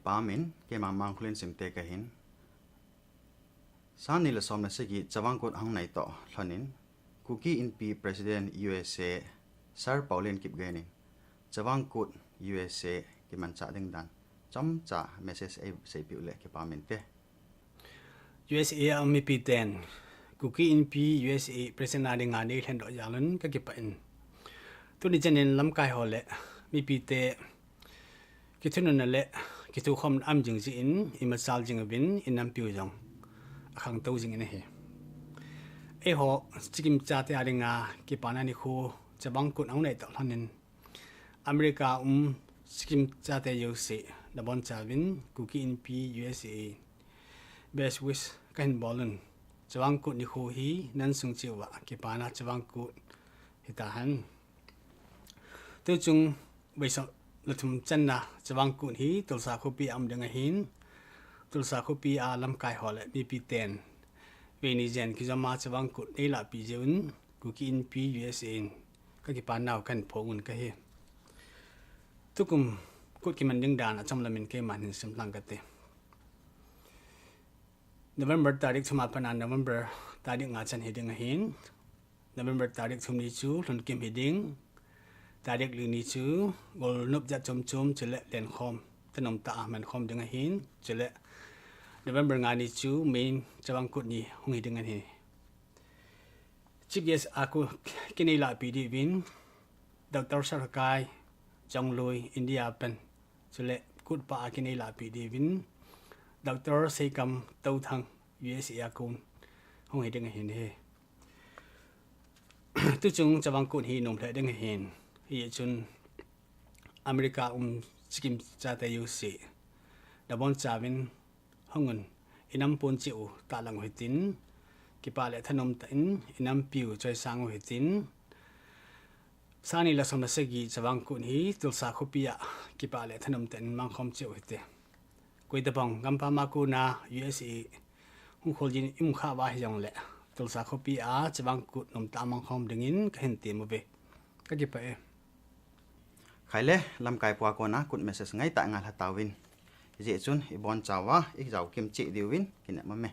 pamin ke mang khulin simte kahin san nila som na segi Chavang Kut ahung naitoh lhonin KukiInpiUSA President USA Sir.Paolen Kipgen Chavang Kut USA ke manca ding dan chom cha message say piule ke pamin te USA ang mipiten KukiInpiUSA President ngani hendo yalan ka kipain tuni janin lam kai hole mipite kitun na le kitu khom am jing ji in imasal jing bin inam piu jong akhang to jing ne he e ho chikim cha te aringa ki panani khu Chavang Kut ang nei to hanin America chikim cha te USA da bon cha bin KukiInpiUSA best wish kan bolen Chavang Kut ni khu hi nan sung chiwa ki pana Chavang Kut hitahan tu chung beiso lutum channa Chavang Kut hi tulsa khopi am denga hin tulsa khopi a lam kai hole bp10 veni jen ki jama Chavang Kut nei la pi jeun KukiInpiUSA ka ki panaw kan phongun ka he tukum kut ki man ding dan acham lamin ke man hin simlang ka te November tarik thuma pana November tarik nga chan heding hin November tarik thumni chu lon kim heding tarik lini chu gol nup ja chom chele len khom tanom ta man khom ding hin chele November nga ni chu main Chavang Kut ni hung heding an he chief guest aku kinila pd win Dr. Sarkai Jongloi India pen chele kut pa kinila pd win Dr. Sekam Tau Thang USA akun hung heding hin he tu chung Chavang Kut hi nom le ding hin hi chun America skim cha te USA da bon chavin hongun inam pon chiu ta lang hitin ki pa le thanom ta in inam piu choi sang hitin sani la som na segi Chavang Kut hi tulsa khopia ki pa le thanom ten mang khom chiu hite koi ta bang gampa ma ku na USA hung kholjin im kha wa hi jong le tulsa khopia Chavang Kut nom ta mang khom dingin ka hin ti mo be ka ki pa e khaile lam kai pwa ko na kut message ngai ta ngal hatawin je chun ibon chawa ik jaw kim chi diwin kinama me